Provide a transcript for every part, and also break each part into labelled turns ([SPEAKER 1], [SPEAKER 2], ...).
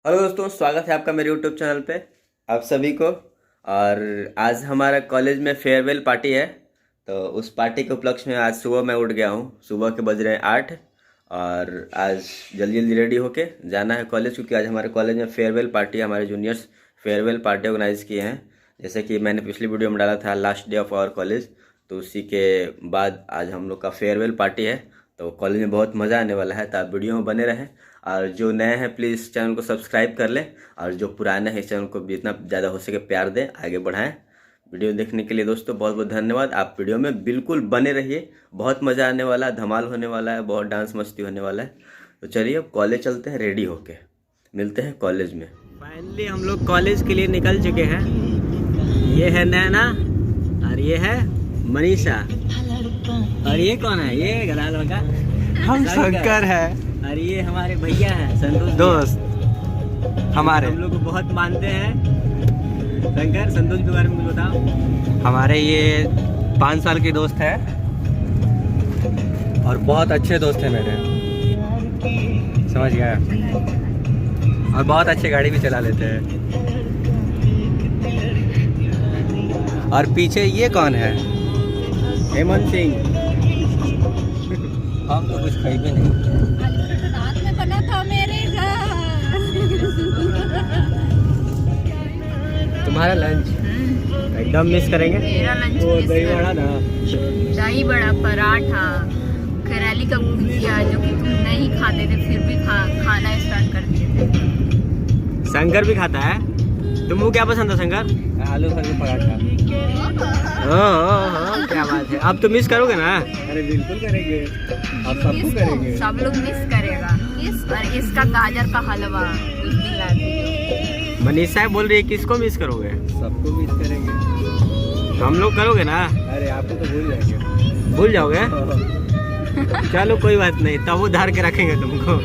[SPEAKER 1] Hello दोस्तों, स्वागत है आपका मेरे यूट्यूब चैनल पे आप सभी को। और आज हमारा कॉलेज में फेयरवेल पार्टी है। तो उस पार्टी के उपलक्ष्य में आज सुबह मैं उठ गया हूँ। सुबह के बज रहे हैं 8 और आज जल्दी जल्दी रेडी होके जाना है कॉलेज, क्योंकि आज हमारे कॉलेज में फेयरवेल पार्टी, हमारे जूनियर्स फेयरवेल पार्टी ऑर्गेनाइज किए हैं। जैसे कि मैंने पिछली वीडियो में डाला था last day of our college, तो उसी के बाद आज हम लोग का फेयरवेल पार्टी है। तो कॉलेज में बहुत मज़ा आने वाला है, तो आप वीडियो में बने रहें। और जो नए हैं प्लीज़ चैनल को सब्सक्राइब कर लें, और जो पुराने हैं चैनल को जितना ज़्यादा हो सके प्यार दें, आगे बढ़ाएं। वीडियो देखने के लिए दोस्तों बहुत बहुत धन्यवाद। आप वीडियो में बिल्कुल बने रहिए, बहुत मज़ा आने वाला है, धमाल होने वाला है, बहुत डांस मस्ती होने वाला है। तो चलिए अब कॉलेज चलते हैं, रेडी होके मिलते हैं कॉलेज में। फाइनली हम लोग कॉलेज के लिए निकल चुके हैं। ये है नैना और ये है मनीषा, और ये कौन है? ये गलाल का
[SPEAKER 2] हम शंकर है,
[SPEAKER 1] और ये हमारे भैया हैं संतोष
[SPEAKER 2] दोस्त हमारे।
[SPEAKER 1] हम लोग को बहुत मानते हैं। शंकर, संतोष के बारे में कुछ बताओ।
[SPEAKER 2] हमारे ये 5 साल के दोस्त है और बहुत अच्छे दोस्त हैं मेरे, समझ गया। और बहुत अच्छी गाड़ी भी चला लेते हैं। और पीछे ये कौन है?
[SPEAKER 1] हेमंत सिंह।
[SPEAKER 2] हम तो कुछ खरीदे नहीं।
[SPEAKER 3] रात में बना था मेरे घर।
[SPEAKER 1] तुम्हारा लंच एकदम मिस करेंगे।
[SPEAKER 3] मेरा लंच
[SPEAKER 1] वो
[SPEAKER 3] मिस
[SPEAKER 1] दही
[SPEAKER 3] कर-
[SPEAKER 1] बड़ा ना,
[SPEAKER 3] दही बड़ा, पराठा, करेली का भुजिया, जो कि तुम नहीं खाते थे फिर भी खाना स्टार्ट कर दिए थे।
[SPEAKER 1] शंकर भी खाता है। तुमको क्या पसंद है शंकर?
[SPEAKER 2] आलू भर के पराठा।
[SPEAKER 1] हाँ, क्या बात है। अब तो मिस करोगे ना?
[SPEAKER 2] अरे बिल्कुल करेंगे, आप सबको
[SPEAKER 3] इसको
[SPEAKER 2] करेंगे।
[SPEAKER 3] सब लोग मिस करेगा। और इसका गाजर का हलवा उस दिन ला दीजिए।
[SPEAKER 1] मनीषा बोल रही है किसको मिस करोगे?
[SPEAKER 2] सबको मिस करेंगे।
[SPEAKER 1] तो हम लोग करोगे ना?
[SPEAKER 2] अरे आपको तो भूल जाएंगे।
[SPEAKER 1] भूल जाओगे? चलो कोई बात नहीं, तब वो धार के रखेंगे तुमको।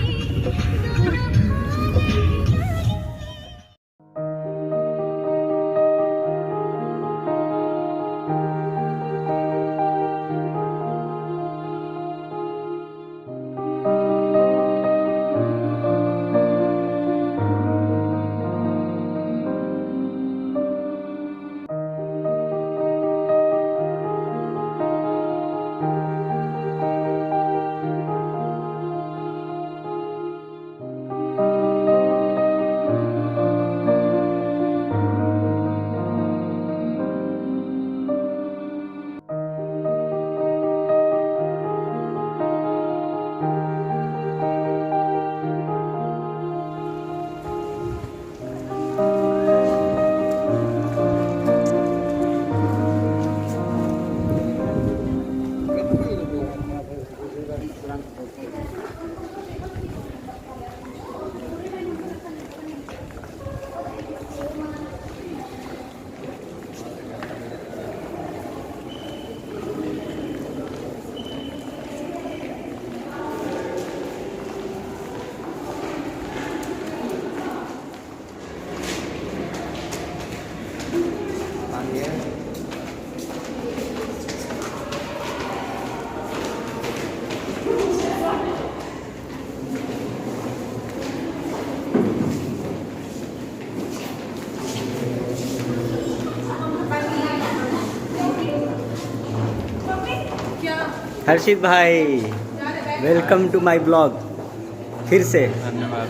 [SPEAKER 1] हर्षित भाई, वेलकम टू माय ब्लॉग फिर से।
[SPEAKER 2] धन्यवाद।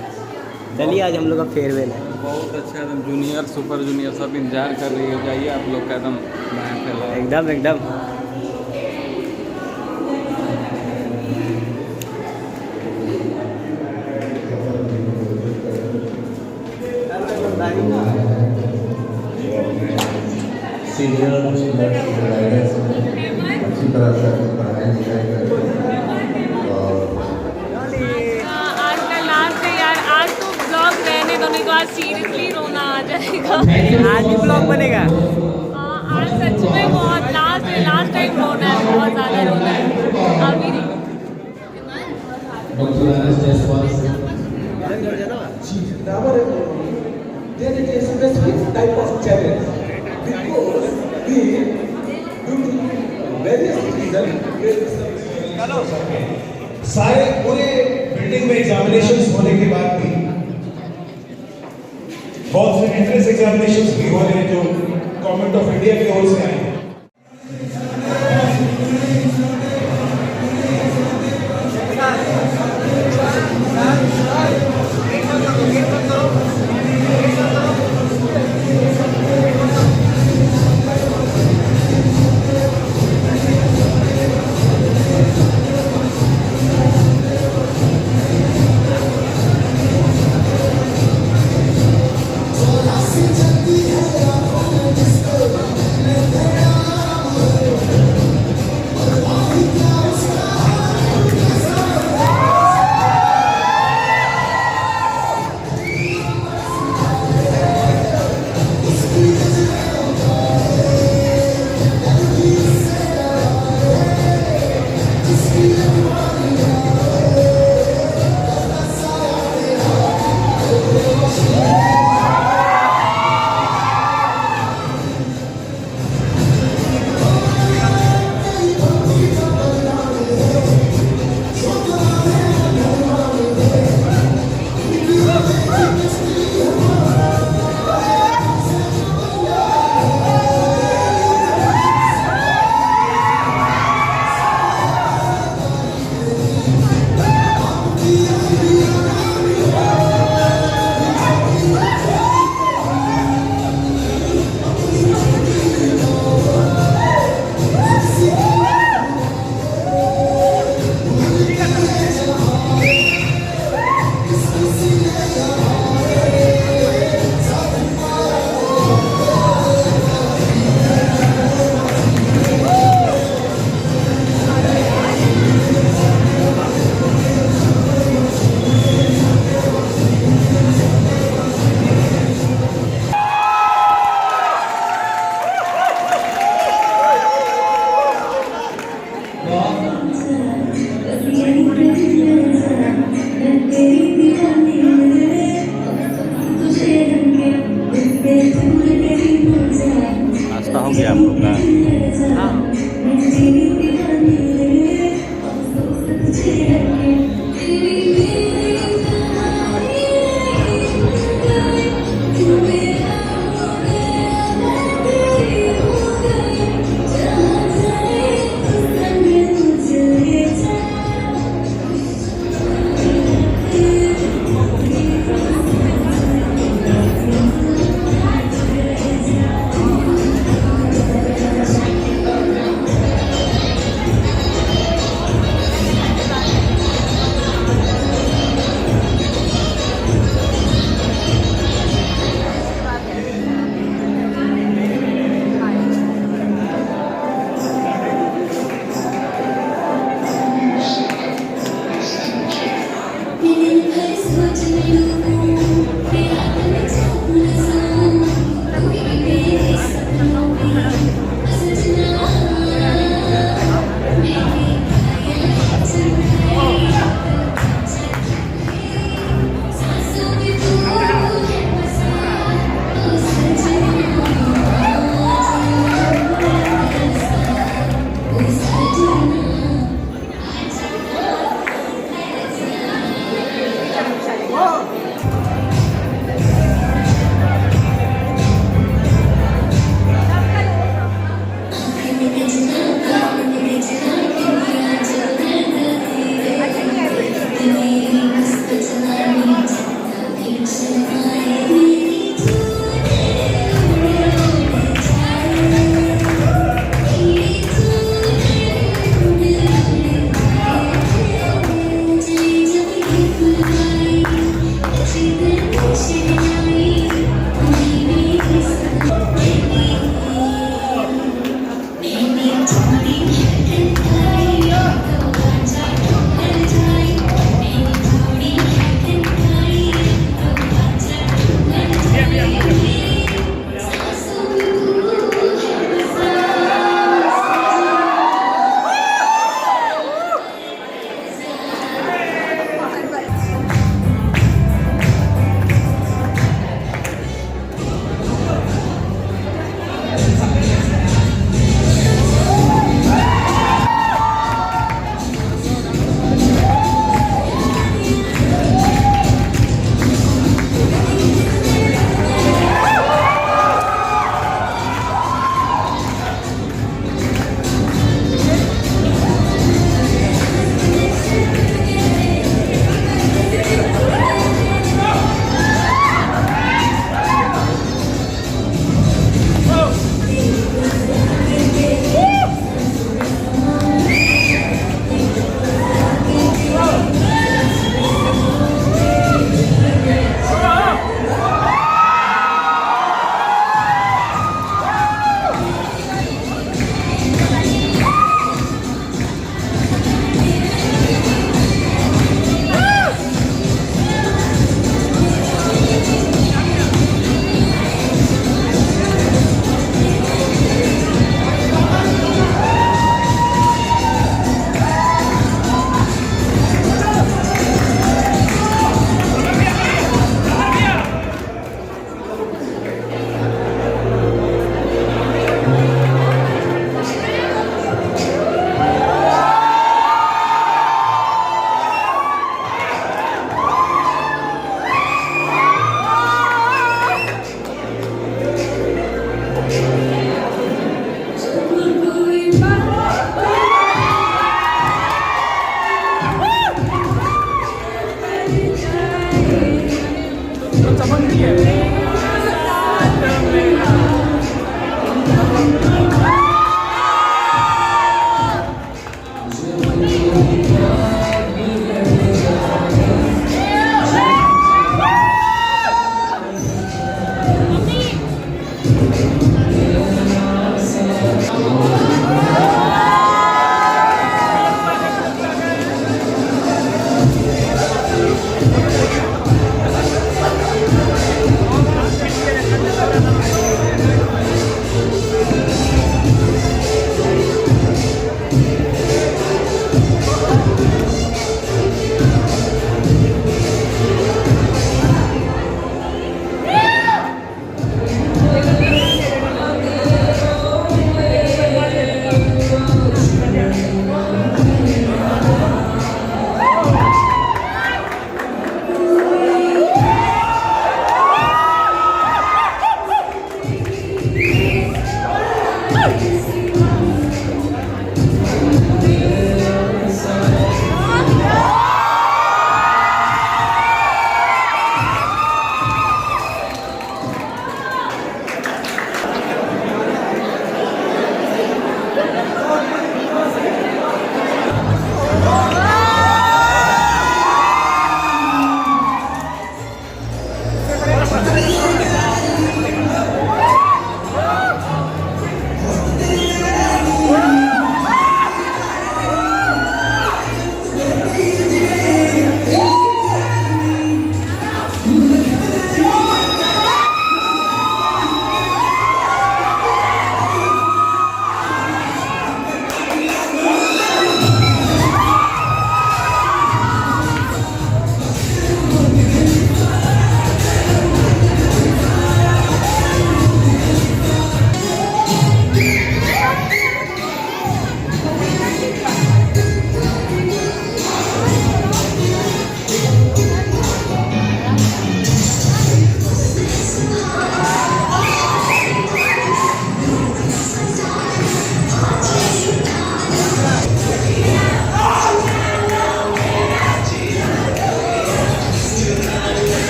[SPEAKER 1] चलिए आज हम लोग का फेयरवेल है।
[SPEAKER 2] बहुत अच्छा, एकदम जूनियर सुपर जूनियर सब इंतजार कर रही हो। जाइए आप लोग का एकदम महफिल है।
[SPEAKER 1] एकदम एकदम।
[SPEAKER 4] सीनियर गाइडेंस अच्छी तरह से पढ़ाई लिखाई करें। और
[SPEAKER 5] आज का लास्ट है यार। आज तो ब्लॉग रहने दो, नहीं तो आज सीरियसली रोना आ जाएगा।
[SPEAKER 1] आज भी ब्लॉग बनेगा।
[SPEAKER 5] आज सच में बहुत लास्ट है, लास्ट टाइम रोना है, बहुत ज़्यादा रोना है अभी नहीं।
[SPEAKER 6] there is a specific type of challenge because due to various reasons सारे पूरे बिल्डिंग में एग्जामिनेशंस होने के बाद भी बहुत से एंट्रेंस एग्जामिनेशंस भी हो रहे हैं जो गवर्नमेंट ऑफ इंडिया की ओर से आए हैं।
[SPEAKER 2] नाश्ता हो गया आप लोग का?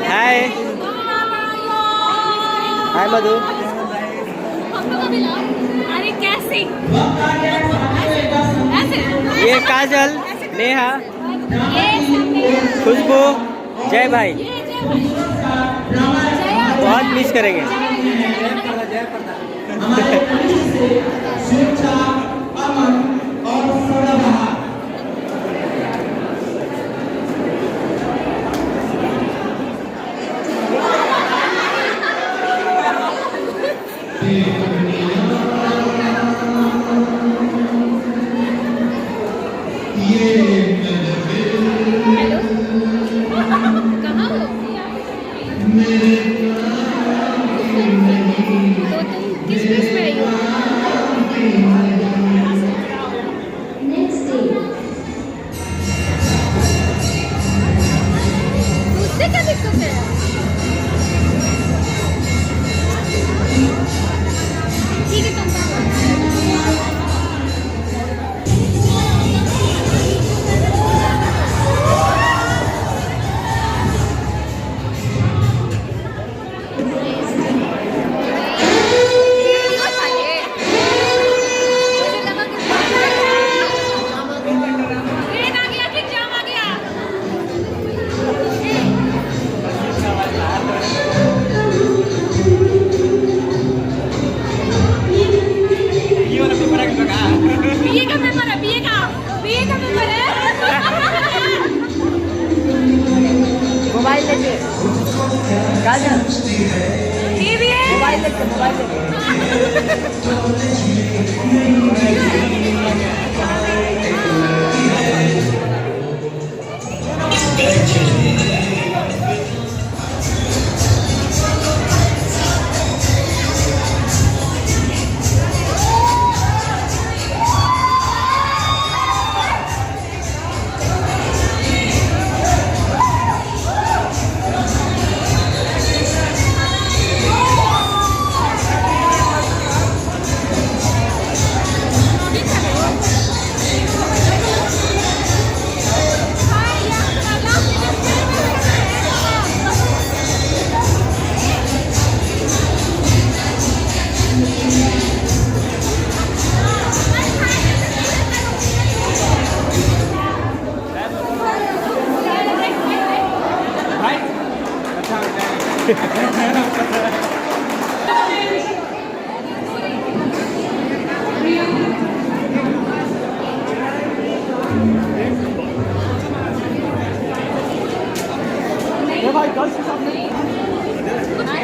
[SPEAKER 2] हाय हाय मधु।
[SPEAKER 5] अरे कैसे ऐसे
[SPEAKER 2] ये काजल, नेहा, खुशबू, जय भाई, बहुत मिस करेंगे।
[SPEAKER 6] शिक्षा, अमन और सदाबहार।
[SPEAKER 3] कहाँ हो? तो तुम किस प्लेस पे आई हो? उससे क्या दिक्कत है? ठीक है तुम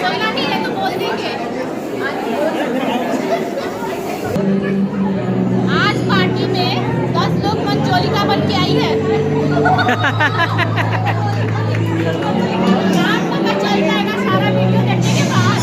[SPEAKER 3] चलना नहीं है तो बोल देंगे। आज पार्टी में 10 लोग मंचोलिका बन के आई है। नाम पता चल जाएगा सारा वीडियो देखने के बाद।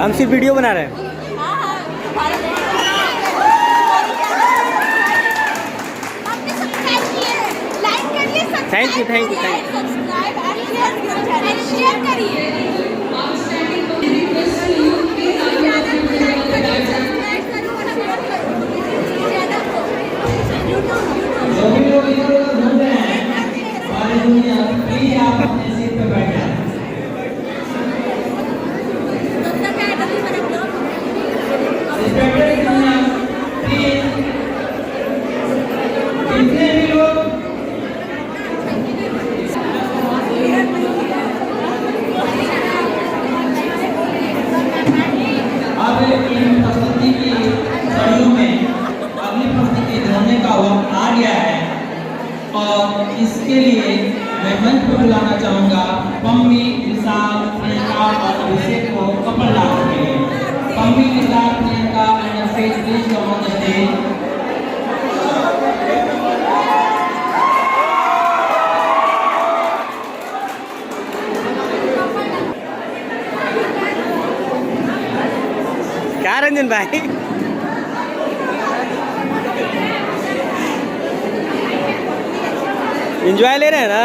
[SPEAKER 2] हम सिर्फ वीडियो बना रहे हैं। Thank you thank you thank you.
[SPEAKER 3] Share करिए।
[SPEAKER 6] अब इन प्रस्तुति की कड़ियों में अगली प्रस्तुति धोने का वक्त आ गया है और इसके लिए मैं मंच पर बुलाना चाहूँगा पम्मी, विशाल, प्रियंका और अभिषेक को कपल डांस के लिए। Pammi, Vishal, Priyanka and Abhishek please come on the stage.
[SPEAKER 2] क्या रंजन भाई, एंजॉय ले रहे हैं ना?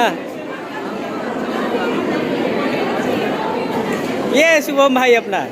[SPEAKER 2] ये शुभम भाई अपना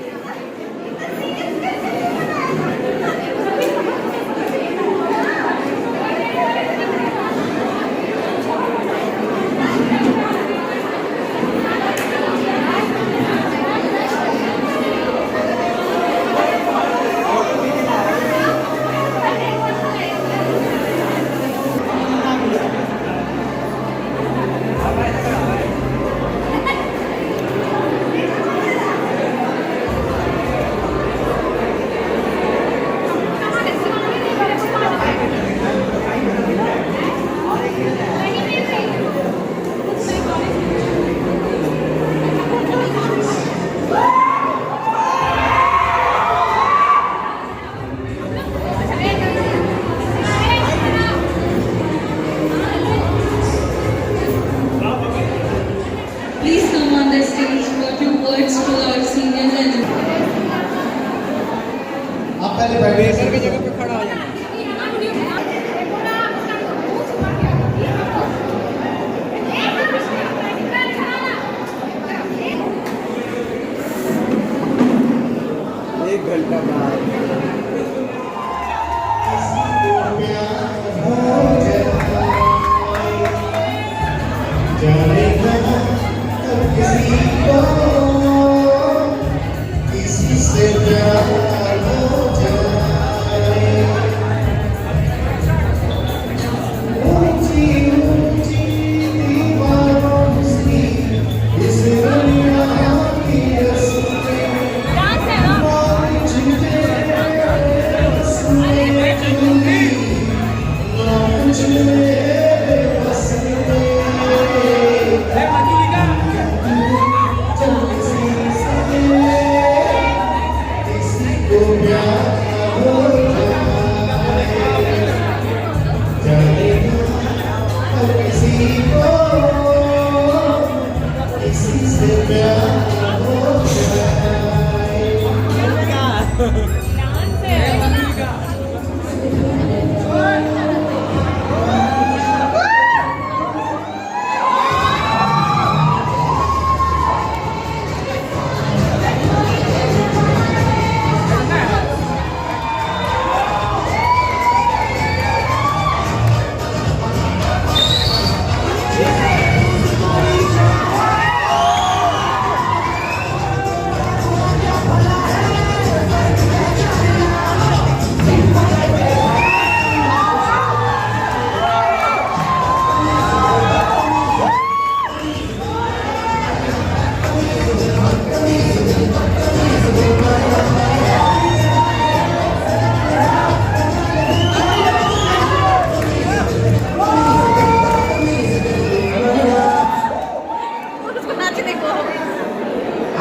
[SPEAKER 7] Please come on the stage for 2 words to our seniors and
[SPEAKER 4] आप पहले बैठिए।
[SPEAKER 2] एक घंटा बाद
[SPEAKER 4] किसी से प्यार हो जाए, ऊंची ऊंची दीवारों से इस दुनिया की रस्में बारिश मेरे रस्में चुनी, बारिश मेरे बस में।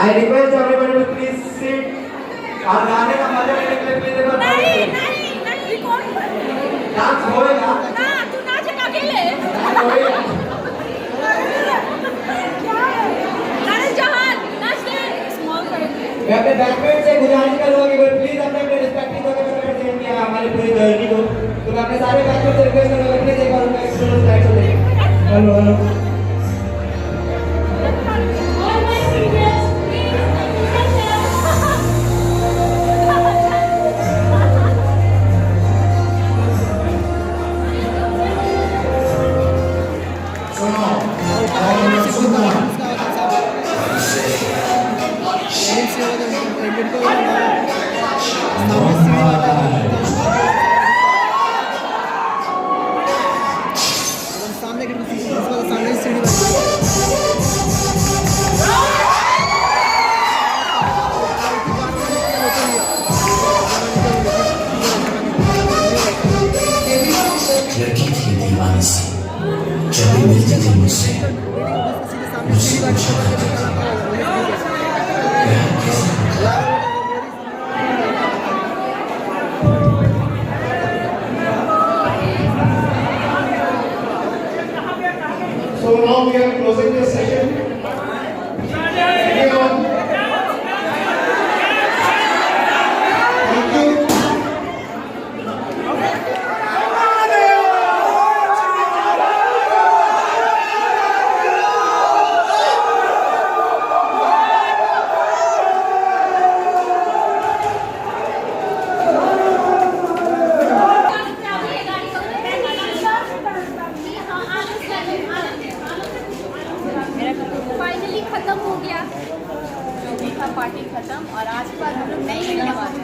[SPEAKER 6] I request everybody to please sit और गाने का मजा लेने के लिए प्लीज एक बार डांस होएगा मैं अपने बैकमेट से गुजारिश करूंगा कि प्लीज अपने अपने रिस्पेक्टिव जगह पे बैठ जाइए कि हमारी पूरी जर्नी को तो मैं अपने सारे बैकमेट से रिक्वेस्ट करूंगा प्लीज एक बार उनका एक्सपीरियंस लाइट हो जाए। हेलो हेलो
[SPEAKER 2] सामने के सामने सीढ़ी
[SPEAKER 4] So now we are closing the session. Everyone. Thank you.
[SPEAKER 3] Finally खत्म हो गया जो भी था पार्टी खत्म और आज के बाद हम लोग नहीं मिलने वाले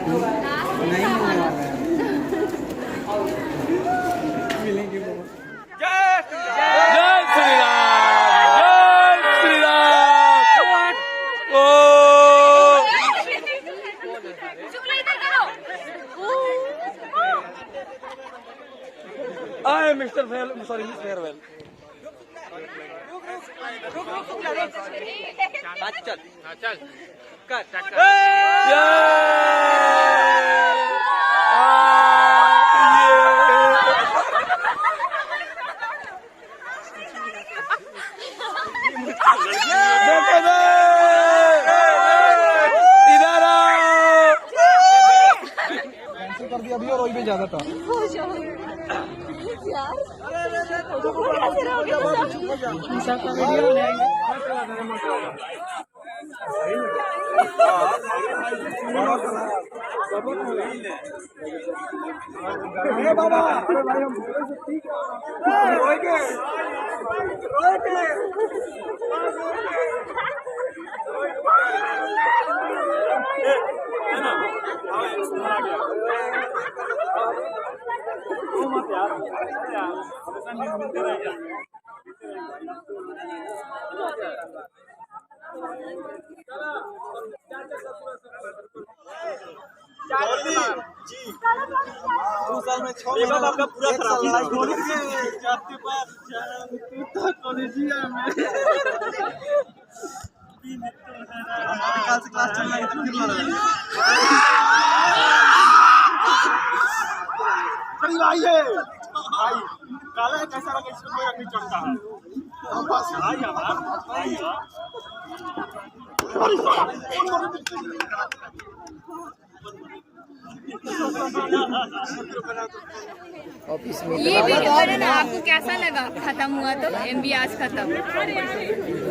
[SPEAKER 3] ये वीडियो है ना, आपको कैसा लगा? खत्म हुआ तो MB आज खत्म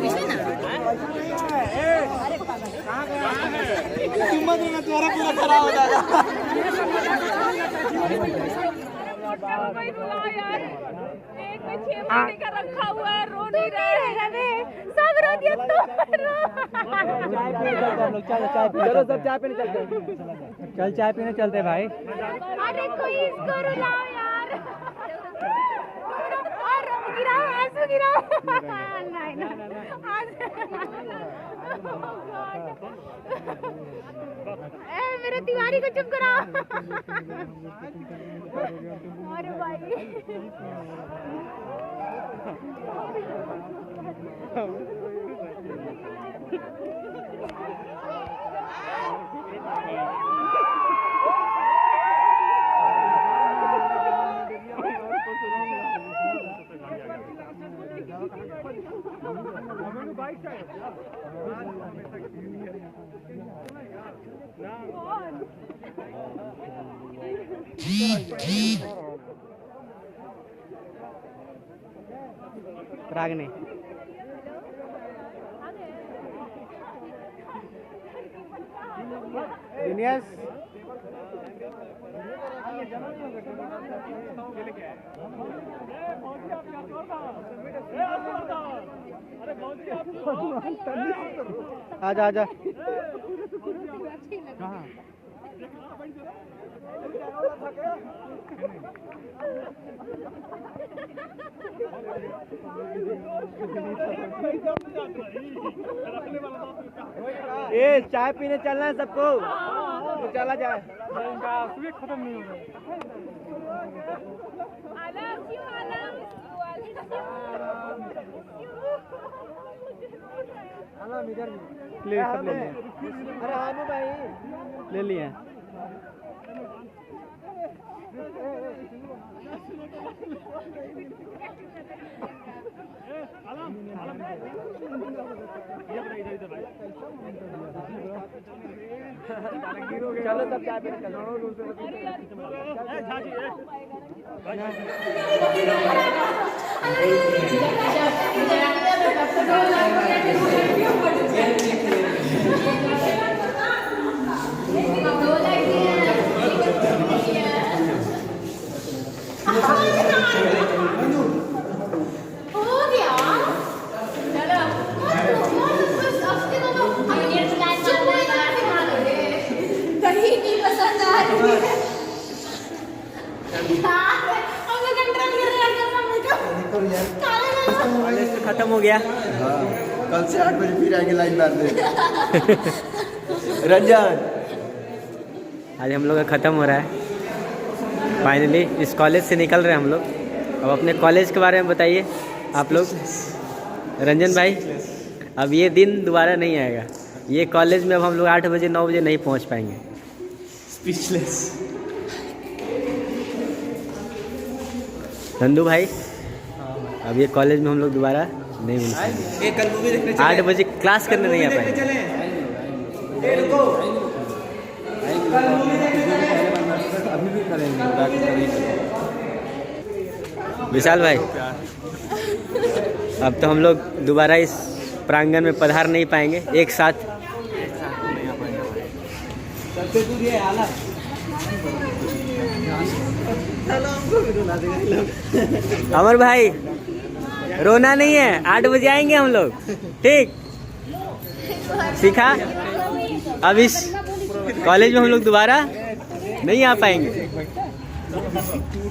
[SPEAKER 3] पीछे ना
[SPEAKER 5] एक में 6 महीने का रखा हुआ है, रो नहीं रहे सब रो दिया तो
[SPEAKER 2] चलो सब चाय पीने चलते चल चाय पीने चलते भाई।
[SPEAKER 5] अरे कोई इसको रुलाओ यार और गिराओ आंसू गिराओ नहीं मेरे तिवारी को चुप कराओ अरे भाई
[SPEAKER 2] रागनी दिनेश आजा आजा कहाँ ए चाय पीने चलना है सबको तो चला जाए खत्म नहीं हो रहा ले सब ले लिए। अरे हाँ भाई ले लिए। चलो सब चाय पे कॉलेज तो खत्म हो गया।
[SPEAKER 1] कल से 8 बजे फिर आएंगे लाइन मारने। रंजन
[SPEAKER 2] आज हम लोग का ख़त्म हो रहा है फाइनली। इस कॉलेज से निकल रहे हैं हम लोग। अब अपने कॉलेज के बारे में बताइए आप लोग। रंजन भाई, अब ये दिन दोबारा नहीं आएगा। ये कॉलेज में अब हम लोग 8 बजे 9 बजे नहीं पहुंच पाएंगे।
[SPEAKER 1] स्पीचलेस।
[SPEAKER 2] नंदू भाई, अब ये कॉलेज में हम लोग दोबारा नहीं मिल पाएंगे। 8 बजे क्लास करने नहीं आ पाएंगे।
[SPEAKER 1] अभी भी करेंगे।
[SPEAKER 2] विशाल भाई, अब तो हम लोग दोबारा इस प्रांगण में पधार नहीं पाएंगे एक साथ। अमर भाई, रोना नहीं है, 8 बजे आएंगे हम लोग, ठीक? सीखा? अब इस कॉलेज में हम लोग दोबारा नहीं आ पाएंगे,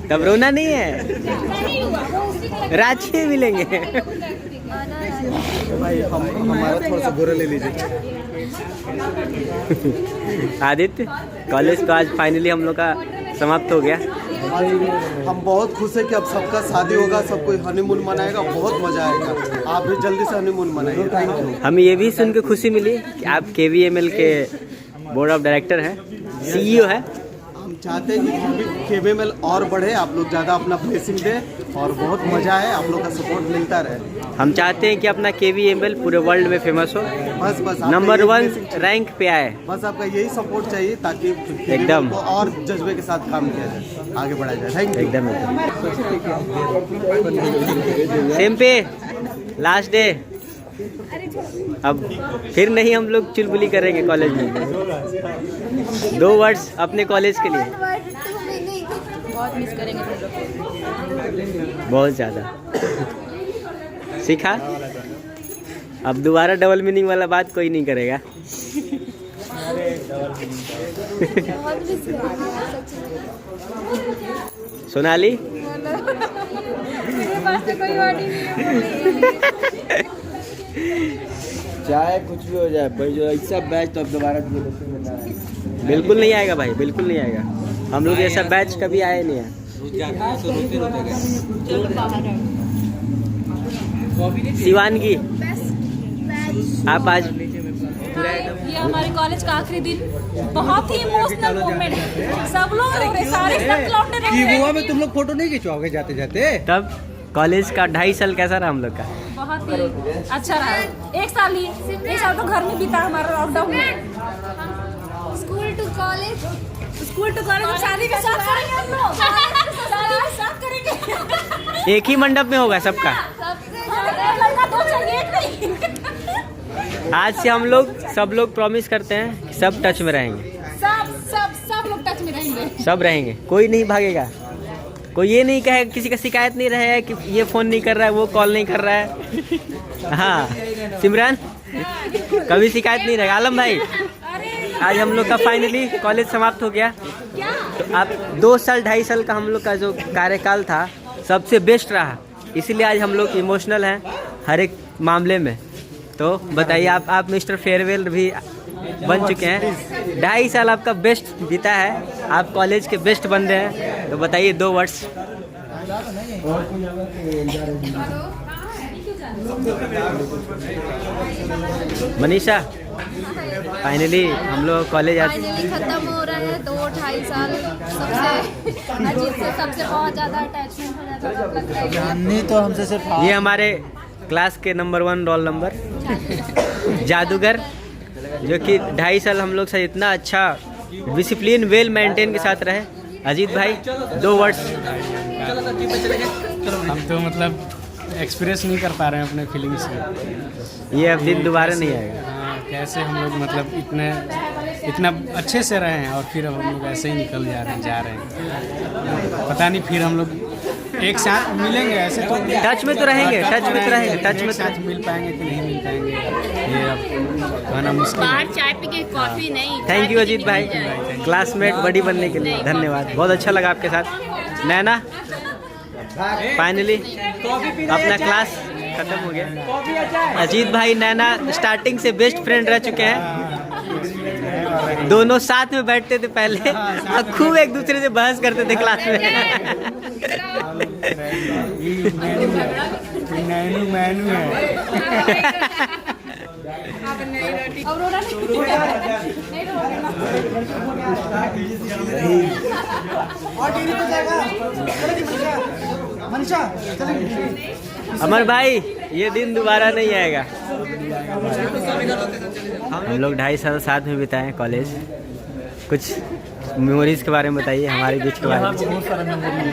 [SPEAKER 2] तब रोना नहीं है, रांची में मिलेंगे।
[SPEAKER 1] भाई हमारा थोड़ा सा गोरा ले लीजिए।
[SPEAKER 2] आदित्य, कॉलेज तो आज फाइनली हम लोग का समाप्त हो गया।
[SPEAKER 1] हम बहुत खुश हैं कि अब सबका शादी होगा, सब कोई हनीमून मनाएगा, बहुत मजा आएगा। आप भी जल्दी से हनीमून मनाइए। Thank you.
[SPEAKER 2] हमें ये भी सुन के खुशी मिली कि आप KVML के बोर्ड ऑफ डायरेक्टर हैं, CEO है।
[SPEAKER 1] हम चाहते हैं कि KVML और बढ़े, आप लोग ज़्यादा अपना ब्लेसिंग दें और बहुत मजा है, आप लोग का सपोर्ट मिलता रहे।
[SPEAKER 2] हम चाहते हैं कि अपना KVML पूरे वर्ल्ड में फेमस हो,
[SPEAKER 1] बस आपका
[SPEAKER 2] नंबर
[SPEAKER 1] यही
[SPEAKER 2] 1
[SPEAKER 1] blessing चाहिए।
[SPEAKER 2] रैंक पे आए।
[SPEAKER 1] बस आपका यही सपोर्ट चाहिए ताकि
[SPEAKER 2] एकदम।
[SPEAKER 1] को और जज्बे के साथ काम किया जाए, आगे बढ़ाया जाए। Thank you.
[SPEAKER 2] एकदम सेम पे लास्ट डे। अब फिर नहीं हम लोग चुलबुली करेंगे कॉलेज में। 2 वर्ड्स अपने कॉलेज के लिए।
[SPEAKER 3] बहुत मिस करेंगे तुम लोग।
[SPEAKER 2] बहुत ज़्यादा। सीखा? अब दोबारा डबल मीनिंग वाला बात कोई नहीं करेगा। सोनाली,
[SPEAKER 1] चाहे कुछ भी हो जाए भाई, जो ऐसा बैच तो अब दोबारा
[SPEAKER 2] बिल्कुल नहीं आएगा भाई, बिल्कुल नहीं आएगा। हम लोग ऐसा बैच कभी आए नहीं है। शिवानगी, आप आज
[SPEAKER 5] ये हमारे कॉलेज का आखिरी दिन, बहुत ही इमोशनल मोमेंट। सब लोग सारे लौटने रहे
[SPEAKER 2] में तुम लोग फोटो नहीं खिंचवाओगे जाते जाते? तब कॉलेज का 2.5 साल कैसा रहा हम लोग का?
[SPEAKER 5] बहुत ही अच्छा रहा। एक साल तो घर में बीता हमारा लॉकडाउन में।
[SPEAKER 3] स्कूल टू कॉलेज
[SPEAKER 5] शादी के साथ करेंगे हम लोग। शादी के साथ करेंगे।
[SPEAKER 2] एक ही मंडप में होगा सबका।
[SPEAKER 5] लड़का 2 चाहिए, एक नहीं।
[SPEAKER 2] आज से हम लोग सब लोग प्रॉमिस करते हैं कि सब टच में रहेंगे।
[SPEAKER 5] सब लोग टच में रहेंगे।
[SPEAKER 2] सब रहेंगे, कोई नहीं भागेगा। कोई ये नहीं कहे, किसी का शिकायत नहीं रहे कि ये फ़ोन नहीं कर रहा है, वो कॉल नहीं कर रहा है। हाँ सिमरन, कभी शिकायत नहीं रहेगा। आलम भाई, आज हम लोग का फाइनली कॉलेज समाप्त हो गया। तो आप 2 साल 2.5 साल का हम लोग का जो कार्यकाल था सबसे बेस्ट रहा, इसीलिए आज हम लोग इमोशनल हैं हर एक मामले में। तो बताइए, आप मिस्टर फेयरवेल भी बन चुके हैं, 2.5 साल आपका बेस्ट बीता है, आप कॉलेज के बेस्ट बंदे हैं। तो बताइए 2 वर्ड्स। मनीषा फाइनली हम लोग कॉलेज आते
[SPEAKER 5] फाइनली खत्म हो रहा है 2-2.5 साल सबसे अजीब से सबसे बहुत ज़्यादा अटैचमेंट हो जाता है, लगता है कि
[SPEAKER 8] नहीं तो हमसे सिर्फ
[SPEAKER 2] ये हमारे क्लास के नंबर 1 रोल नंबर जादूगर, जो कि 2.5 साल हम लोग से इतना अच्छा डिसिप्लिन वेल मेंटेन के साथ रहे। अजीत भाई 2 वर्ड्स।
[SPEAKER 8] हम तो मतलब एक्सप्रेस नहीं कर पा रहे हैं अपने फीलिंग्स को।
[SPEAKER 2] ये अब दिन दोबारा नहीं आएगा।
[SPEAKER 8] हाँ, कैसे हम लोग मतलब इतना अच्छे से रहे हैं और फिर अब हम लोग ऐसे ही निकल जा रहे हैं। पता नहीं फिर हम लोग एक साथ मिलेंगे ऐसे तो
[SPEAKER 2] टच में तो रहेंगे, टच में तो रहेंगे, टच में
[SPEAKER 8] साथ मिल पाएंगे कि नहीं मिल पाएंगे ये अब कहना मुश्किल है।
[SPEAKER 3] बाहर चाय पी के कॉफी नहीं।
[SPEAKER 2] थैंक यू अजीत भाई, क्लासमेट बड़ी बनने के लिए धन्यवाद। बहुत अच्छा लगा आपके साथ। नैना फाइनली अपना क्लास खत्म हो गया। अजीत भाई नैना स्टार्टिंग से बेस्ट फ्रेंड रह चुके हैं। दोनों साथ में बैठते थे पहले और खूब एक दूसरे से बहस करते थे क्लास में।
[SPEAKER 8] मैनू है।
[SPEAKER 2] अमर भाई ये दिन दोबारा नहीं आएगा। हम लोग 2.5 साल साथ में बिताए कॉलेज। कुछ मेमोरीज के बारे में बताइए, हमारे बीच के बारे में।
[SPEAKER 9] बहुत सारा मेमोरी है,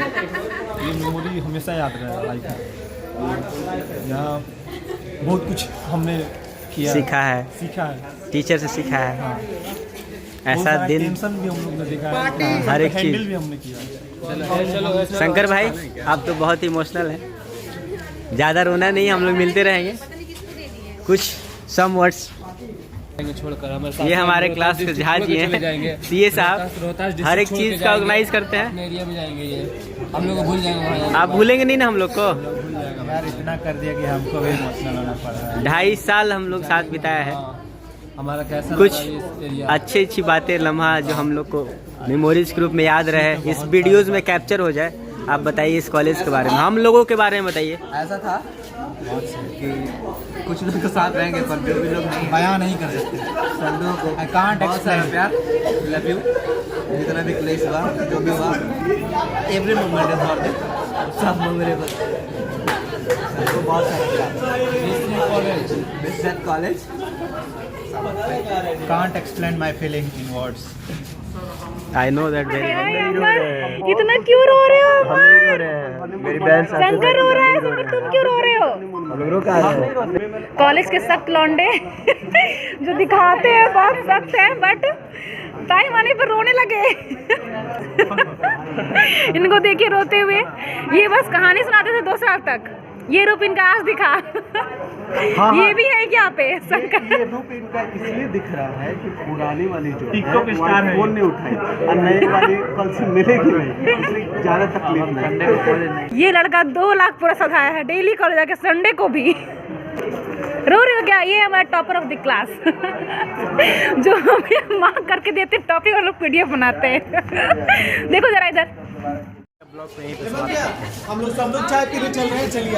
[SPEAKER 9] ये मेमोरी हमेशा याद रहेगा लाइफ में। यहाँ बहुत कुछ हमने किया,
[SPEAKER 2] सीखा है, टीचर से सीखा है। ऐसा दिन
[SPEAKER 9] टेंशन भी हम लोग ने देखा है,
[SPEAKER 2] हर एक
[SPEAKER 9] हैंडल
[SPEAKER 2] चीज।
[SPEAKER 9] भी हमने किया।
[SPEAKER 2] शंकर भाई आप तो बहुत इमोशनल हैं, ज़्यादा रोना नहीं, हम लोग मिलते रहेंगे। कुछ सम वर्ड्स। ये हमारे क्लास के जहाज जी हैं, सीए साहब हर एक चीज़ का ऑर्गेनाइज करते हैं।
[SPEAKER 8] एरिया में जाएंगे ये हम लोग को भूल जाएंगे।
[SPEAKER 2] आप भूलेंगे नहीं ना हम लोग को।
[SPEAKER 9] यार इतना कर दिया कि हमको भी इमोशनल होना पड़ रहा है।
[SPEAKER 2] 2.5 साल हम लोग साथ बिताया है।
[SPEAKER 8] हमारा कैसा
[SPEAKER 2] कुछ अच्छी बातें लम्हा जो हम लोग को मेमोरीज के रूप में याद रहे, इस वीडियोज़ में कैप्चर हो जाए। आप बताइए इस कॉलेज के बारे में, हम लोगों के बारे में बताइए।
[SPEAKER 10] ऐसा था कि कुछ लोग तो साथ रहेंगे पर जो भी लोग नहीं
[SPEAKER 8] बयां नहीं कर सकते।
[SPEAKER 10] संडो को
[SPEAKER 8] I can't
[SPEAKER 10] बहुत सारा
[SPEAKER 8] explain.
[SPEAKER 10] प्यार, लव यू। जितना भी क्लेश हुआ, जो भी हुआ, every moment is worth it, सब मेमोरेबल। सबको बहुत सारा प्यार। Business college
[SPEAKER 8] Can't explain my feeling in words.
[SPEAKER 2] I know that very
[SPEAKER 5] इतना क्यों रो रहे हो?
[SPEAKER 2] मेरी बहन
[SPEAKER 5] शंकर रो रहा है, शंकर तुम क्यों रो रहे हो? कॉलेज के सख्त लौंडे जो दिखाते हैं बहुत सख्त है, बट टाइम आने पर रोने लगे। इनको देखिए रोते हुए। ये बस कहानी सुनाते थे 2 साल तक। ये रूप इनका आज दिखा। ये भी है क्या पे शंकर?
[SPEAKER 9] ये रूप इनका इसलिए दिख रहा है कि पुरानी वाली जो टिकटॉक स्टार है, फोन नहीं उठाई और नई वाली कल से मिलेगी नहीं, इसलिए ज़्यादा तकलीफ नहीं।
[SPEAKER 5] ये लड़का 2 लाख पूरा सधाया है, डेली कॉलेज जाके संडे को भी। रो रहे हो क्या? ये हमारा टॉपर ऑफ द क्लास जो हमें मार्क करके देते टॉपिक और लोग पीडीएफ बनाते हैं। देखो जरा इधर।
[SPEAKER 9] हम लोग सब लोग चाय पीने चल रहे हैं, चलिए।